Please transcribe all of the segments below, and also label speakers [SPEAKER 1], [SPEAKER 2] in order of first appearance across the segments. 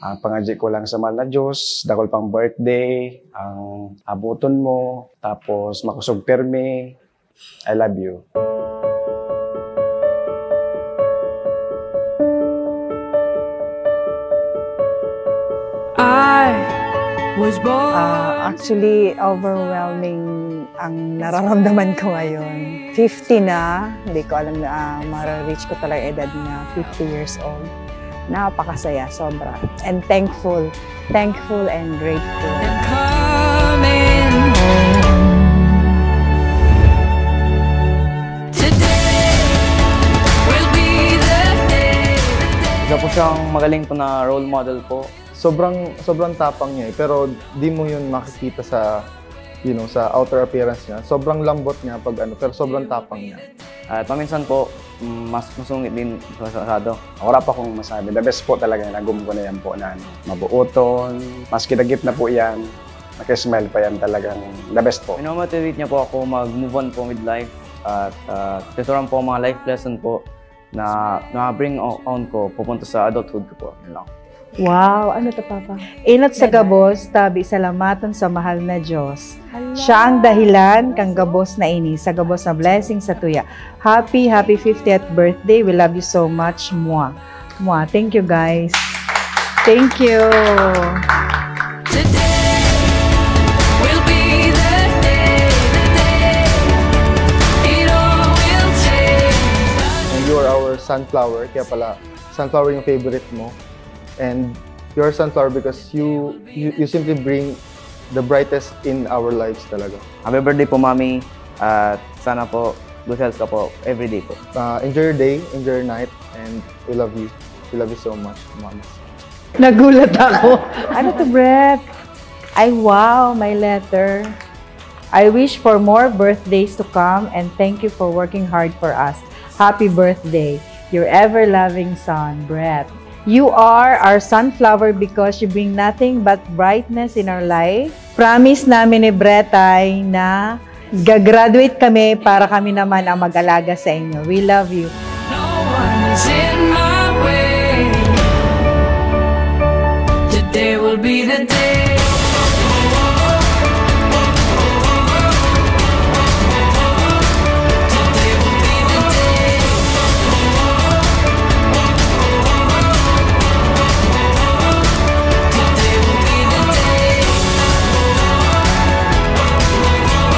[SPEAKER 1] Ang pangadji ko lang sa mahal na Diyos, dakol pang birthday, ang abuton mo, tapos makusog permi. I love you.
[SPEAKER 2] Actually, overwhelming ang nararamdaman ko ngayon. 50 na, hindi ko alam na mara-reach ko talaga edad na 50 years old. Napakasaya, sobra. And thankful and grateful.
[SPEAKER 3] Isa po siyang magaling po na role model po.
[SPEAKER 4] Sobrang tapang niya pero di mo yun makikita sa sa outer appearance niya. Sobrang lambot niya pero sobrang tapang niya.
[SPEAKER 3] At paminsan po, mas masungit din masyado.
[SPEAKER 1] Wala pa akong masabi. The best po talaga yung nagum ko na yan po na mabuoton. Maski dagip na po yan, nakismile pa yan talagang the best po.
[SPEAKER 3] Minomotivate niya po ako mag-move on po with life at tuturuan po mga life lesson po na bring on ko pupunta sa adulthood ko po. Yun lang.
[SPEAKER 2] Wow, ano to, Papa? Inot sa gabos, tabi salamatan sa mahal na Diyos. Siya ang dahilan kang gabos na ini, sa gabos na blessing sa tuya. Happy 50th birthday. We love you so much. Mwah. Mwah. Thank you, guys. Thank you.
[SPEAKER 4] And you are our sunflower, kaya pala sunflower yung favorite mo. And you're sunflower because you simply bring the brightest in our lives talaga.
[SPEAKER 3] Happy birthday po, Mami. At sana po, good health ka po everyday po.
[SPEAKER 4] Enjoy your day, enjoy your night, and we love you. We love you so much, Mama.
[SPEAKER 2] Nagulat ako. Ano to, Brett? Ay, wow, my letter. I wish for more birthdays to come and thank you for working hard for us. Happy birthday. Your ever-loving son, Brett. You are our sunflower because you bring nothing but brightness in our life. Promise namin ni Bretay na gagraduate kami para kami naman ang mag-alaga sa inyo. We love you.
[SPEAKER 5] No one is in my way. Today will be the day.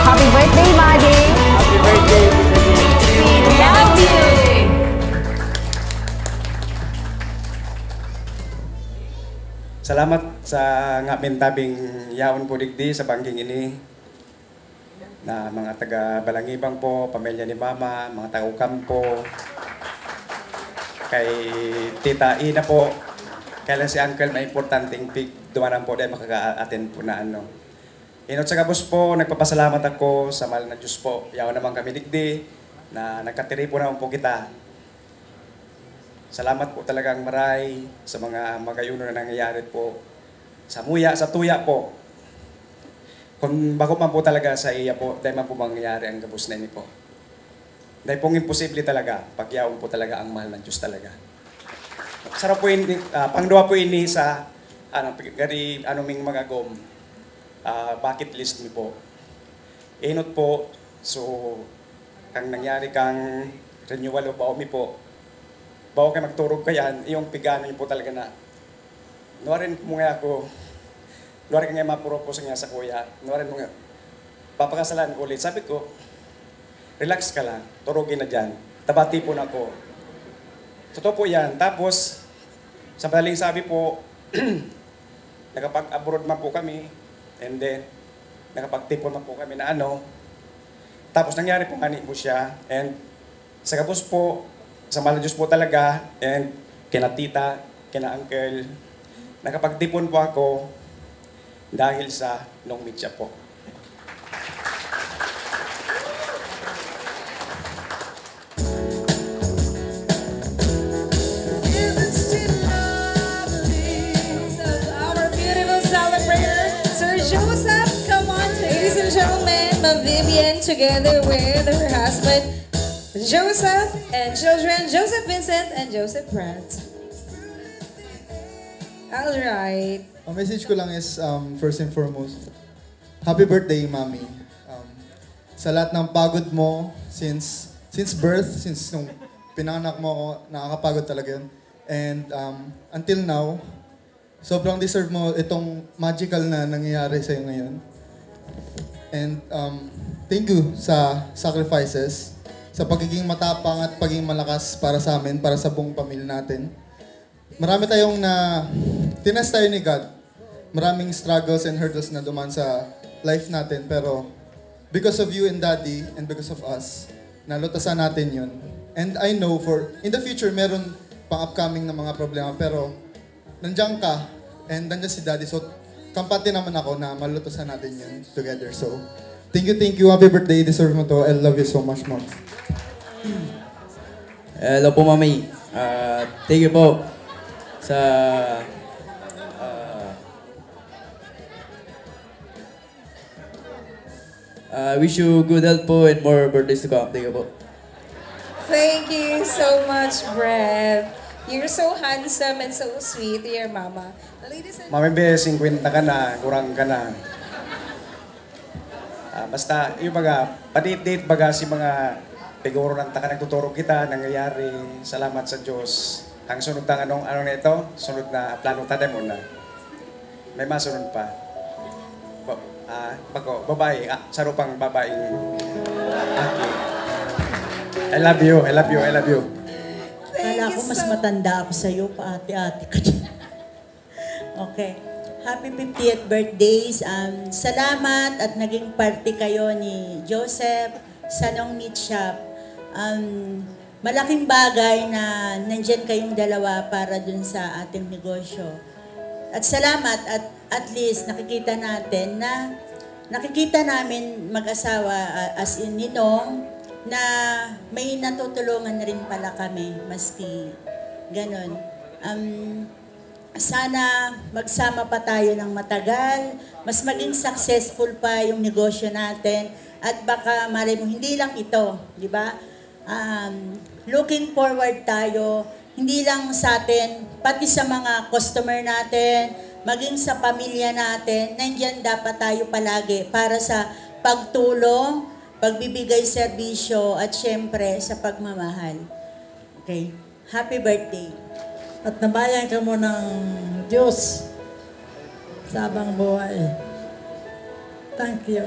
[SPEAKER 2] Happy birthday, Madi!
[SPEAKER 3] Happy birthday!
[SPEAKER 2] We love you!
[SPEAKER 6] Salamat sa ngamin tabing yaon po digdi sa bangging ini na mga taga Balangibang po, pamilya ni Mama, mga taga Ukampo, kay Tita Ina po, kailan si Uncle may importanteng pig dumarang po dahil makaka-attend po na Inot sa gabos po, nagpapasalamat ako sa mahal na Diyos po. Yawan naman kami digdi na nagkatiri po naman po kita. Salamat po talagang maray sa mga magayuno na nangyayari po. Sa tuya po. Kung bago man po talaga sa iya po, dahil man po mangyayari ang gabos na ini po. Dahil pong imposible talaga, pagyawan po talaga ang mahal ng Diyos talaga. Sarap po ini, pangduwa po ini sa anuming magagom. Bucket list mi po. Inot po, so kang nangyari kang renewal o bao mi po. Bao kayo magturog kayan, yung pigano niyo po talaga na. Nuwarin mo nga ako, nuwarin ka nga mapropose nga sa kuya, nuwarin mo nga, papakasalan ko ulit. Sabi ko, relax ka lang, turugin na dyan, tabati po na ako. Totoo po yan. Tapos, sa madaling sabi po, nakapag-abroad man po kami, and then, nakapagtipon na po kami na Tapos nangyari po ngani po siya. And sa kapos po, sa mahal na Diyos po talaga, and kina tita, kina uncle, nakapagtipon po ako dahil sa nung meet siya po.
[SPEAKER 7] Vivian together with her husband Joseph and children Joseph Vincent and Joseph Pratt. Alright.
[SPEAKER 8] Ang message ko lang is, first and foremost, happy birthday, Mami. Sa lahat ng pagod mo, since birth, since nung pinanganak mo ako, nakakapagod talaga yun. And until now, sobrang deserve mo itong magical na nangyayari sa'yo ngayon. And thank you sa sacrifices, sa pagiging matapang at pagiging malakas para sa amin, para sa buong pamilya natin. Marami tayong tinest tayo ni God. Maraming struggles and hurdles na duman sa life natin, pero because of you and Daddy and because of us, nalutasan natin yun. And I know in the future, meron pang upcoming na mga problema, pero nandiyan ka and nandiyan si Daddy. So, kampante naman ako na malutasan natin yun together. So, thank you. Happy birthday. Deserve mo to. I love you so much, Mom.
[SPEAKER 9] Hello po, Mami. Thank you po sa wish you good health po and more birthdays to come. Thank you po.
[SPEAKER 7] Thank you so much, Brett. You're so handsome and so sweet, dear Mama. Ladies and
[SPEAKER 6] Mami Be, 50 ka na, kurang ka na. Basta, yung baga, padit-date baga si mga figuro ng taka nagtuturo kita, nangyayari. Salamat sa Diyos. Ang sunod na ano na ito? Sunod na plano tayo muna. May masunod pa. Babae, sarupang babaeng aki. I love you.
[SPEAKER 10] Kala ko mas matanda ako sa'yo, paati-ati ka dyan. Okay. Happy 50th birthdays. Salamat at naging party kayo ni Joseph sa Long Meat Shop. Malaking bagay na nandyan kayong dalawa para dun sa ating negosyo. At salamat at least nakikita namin mag-asawa as in Ninong na may natutulungan na rin pala kami maski ganun. Sana magsama pa tayo ng matagal, mas maging successful pa yung negosyo natin at baka malay mo hindi lang ito, di ba? Looking forward tayo, hindi lang sa atin, pati sa mga customer natin, maging sa pamilya natin, nandiyan dapat tayo palagi para sa pagtulong, pagbibigay serbisyo, at syempre sa pagmamahal. Okay. Happy birthday.
[SPEAKER 11] At nabayan ka mo ng Diyos sa abang buhay. Thank you.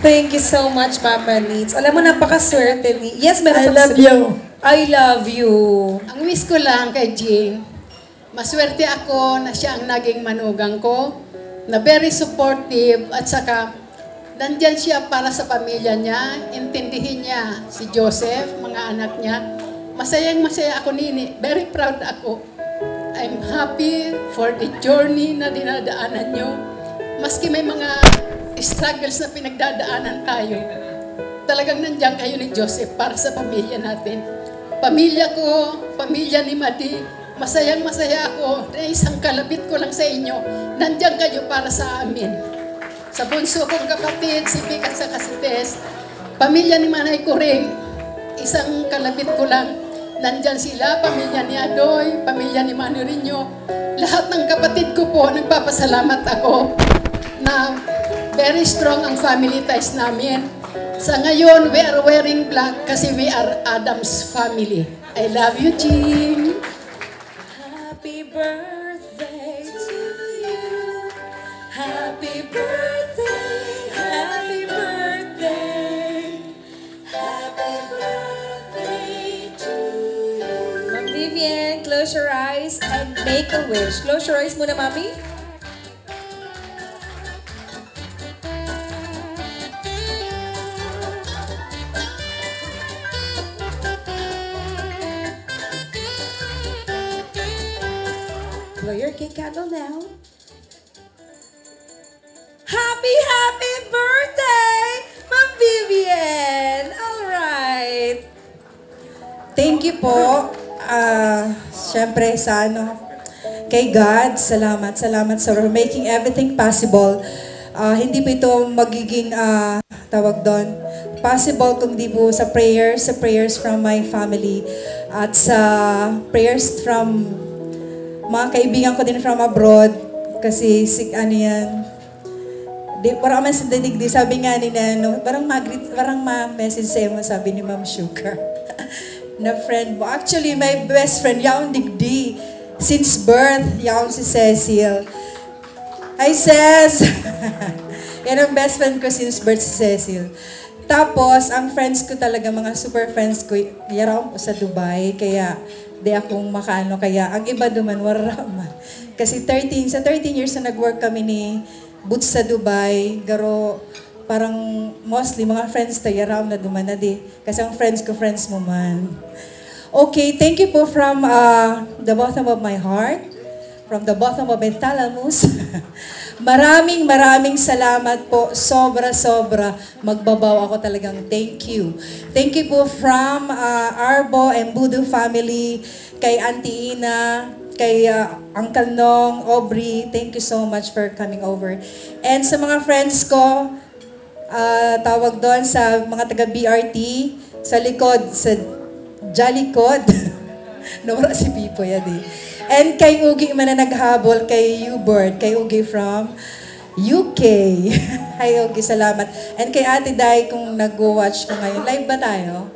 [SPEAKER 7] thank you so much, Mama Needs. Alam mo, napakaswerte ni... Yes, meron
[SPEAKER 11] I love you.
[SPEAKER 7] I love you.
[SPEAKER 12] Ang wish ko lang kay Jing, maswerte ako na siya ang naging manugang ko, na very supportive at saka nandyan siya para sa pamilya niya, intindihin niya si Joseph, mga anak niya. Masayang-masaya ako nini, very proud ako. I'm happy for the journey na dinadaanan niyo. Maski may mga struggles na pinagdadaanan tayo, talagang nandyan kayo ni Joseph para sa pamilya natin. Pamilya ko, pamilya ni Madi, masayang-masaya ako na isang kalapit ko lang sa inyo. Nandiyan kayo para sa amin. Sa bunso kong kapatid, si Vic at sa Casites, pamilya ni Manay Kuring, isang kalapit ko lang. Nandiyan sila, pamilya ni Adoy, pamilya ni Manu Rinyo. Lahat ng kapatid ko po, nagpapasalamat ako na very strong ang family ties namin. Sa ngayon, we are wearing black kasi we are Adam's family. I love you, Jing.
[SPEAKER 7] Happy birthday to you. Happy birthday. Happy birthday. Happy birthday to you. Ma'am Vivian, close your eyes and make a wish. Close your eyes muna, Mami. Blow your cake candle now. Happy birthday, Ma'am Vivian! Alright.
[SPEAKER 13] Thank you po. Siyempre sa kay God, salamat sa making everything possible. Hindi po ito magiging possible kung di po sa prayers from my family. At sa prayers from mga kaibigan ko din from abroad. Kasi ano yan, parang man sa dinig di, sabi nga ni Nano, parang ma-message sa'yo mo, sabi ni Ma'am Sugar. Na friend mo. Actually, my best friend, yaong digdi. Since birth, yaong si Cecil. Hi, Cez! Yan ang best friend ko since birth, si Cecil. Tapos, ang friends ko talaga, mga super friends ko, yaraw ko sa Dubai, kaya di akong makaano, kaya ang iba duman, warama. Kasi sa 13 years na nag-work kami ni Boots sa Dubai, garo parang mostly mga friends tayo around na duman na di. Kasi ang friends ko, friends mo man. Okay, thank you po from the bottom of my heart, from the bottom of my thalamus. Maraming salamat po. Sobra. Magbabaw ako talagang thank you. Thank you po from Arbo and Budu family, kay Auntie Ina, kay Uncle Nong, Aubrey, thank you so much for coming over. And sa mga friends ko, tawag doon sa mga taga-BRT, sa likod, sa Jalikod. Nawala si Pipo yan eh. And kay Ugi man na naghabol, kay Hubert, kay Ugi from UK. Hi Ugi, salamat. And kay Ate Day, kung nag-watch ko ngayon, live ba tayo?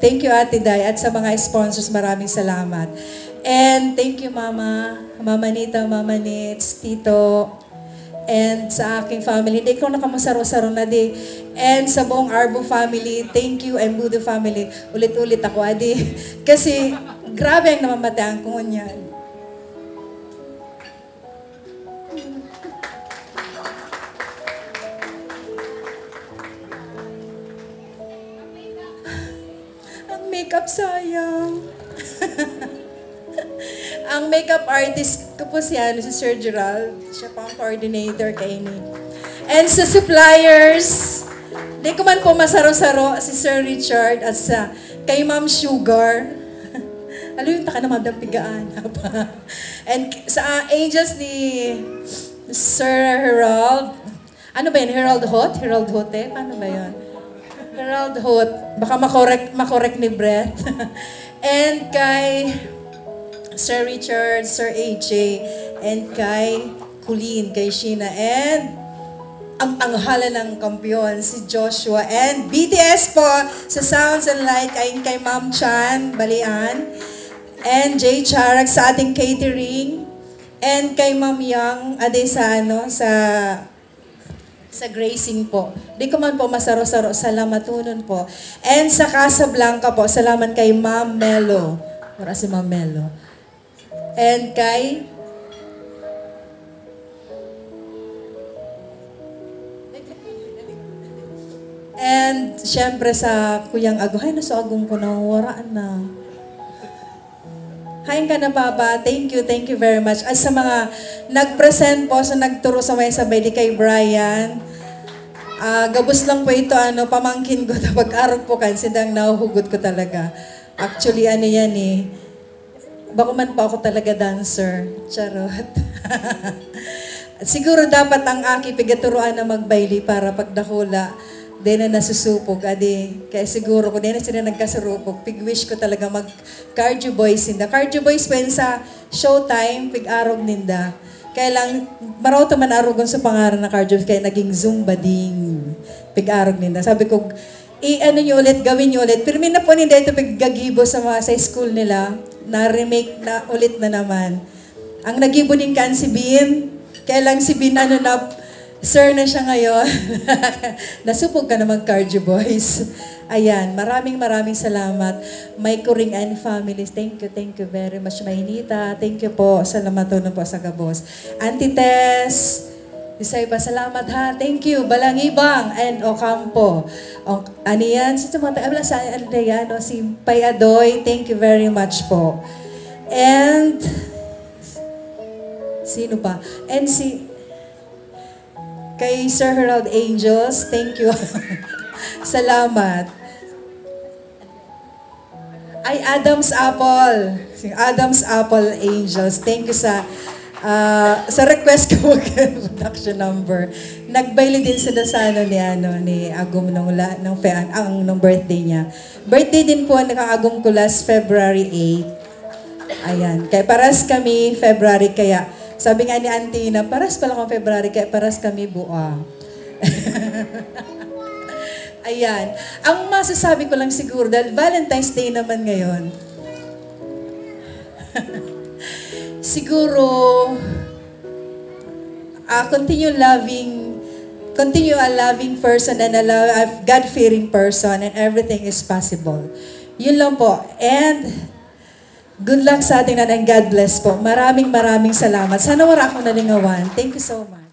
[SPEAKER 13] Thank you Ate Day. At sa mga sponsors, maraming salamat. And thank you, Mama. Mama Nita, Mama Nits, Tito. And sa aking family. Hindi ko nakamasaro-saro na di. And sa buong Arbo family, thank you. And Budo family, ulit-ulit ako, adi. Kasi, grabe ang namamatayang ko niyan. Ang makeup sayang. Ang makeup artist ko po si Sir Gerald. Siya pa ang coordinator kay ni. And sa suppliers, di ko man po masaro-saro si Sir Richard at sa kay Ma'am Sugar. Alam yung taka na madampigaan. And sa angels ni Sir Herald. Ano ba yun? Herald Hot? Herald Hote? Paano ba yun? Herald Hot. Baka makorek ni Brett. And kay Sir Richard, Sir AJ, and kay Colleen, kay Sheena, and ang tanghala ng kampiyon, si Joshua, and BTS po sa Sounds and Light, kay Ma'am Chan, Balian, and Jay Charak sa ating catering, and kay Ma'am Yang, sa gracing po. Di ko man po masaro-saro, salamatunon po. And sa Casablanca po, salamat kay Ma'am Melo. Wala si Ma'am Melo. And kay and syempre sa Kuyang Ago. Hay, nasa agong ko na waraan na. Hay ka na Papa. Thank you very much. At sa mga nag-present po, sa nagturo sa may sabay di kay Brian, gabos lang po ito, pamangkin ko tapag araw po kan, sindang nahuhugot ko talaga. Actually, yan eh. Bako man pa ako talaga dancer. Charot. Siguro dapat ang aki pigaturuan na magbayli para pagdakula, di na nasusupog. Adi, kaya siguro kung di na sila nagkasurupog, pig-wish ko talaga mag-cardio boys ninda. Cardio boys pa sa showtime, pig-arog ninda. Kaya lang, marauta man arogon sa pangaran na cardio, kaya naging Zumba ding pig-arog ninda. Sabi ko, gawin nyo ulit. Pero na po ninda ito pig-gagibo sa school nila, na-remake na ulit na naman. Ang nagibo din kan si Bin, kaya lang si Bin sir na siya ngayon. Nasupog ka naman cardio boys. Ayan, maraming salamat. May Kuring and families, thank you very much. Maynita, thank you po. Salamatunan po sa Gabos. Auntie Tess, isay pa, salamat ha. Thank you. Balangibang and Ocampo. Yan? Si Pay Adoy, thank you very much po. And, sino pa? And kay Sir Herald Angels, thank you. Salamat. Ay, Adam's Apple Angels, thank you sa Sa request ko production number, nagbaili din sila sa ni Agum nung birthday niya. Birthday din po ang Agum ko last February 8. Ayan. Kaya paras kami February, kaya sabi nga ni Auntie na paras pala kong February, kaya paras kami bua. Ayan. Ang masasabi ko lang siguro, dahil Valentine's Day naman ngayon, siguro, continue a loving person and a God-fearing person, and everything is possible. Yun lang po. And good luck sa ating and God bless po. Maraming salamat. Sana wala akong nalingawan. Thank you so much.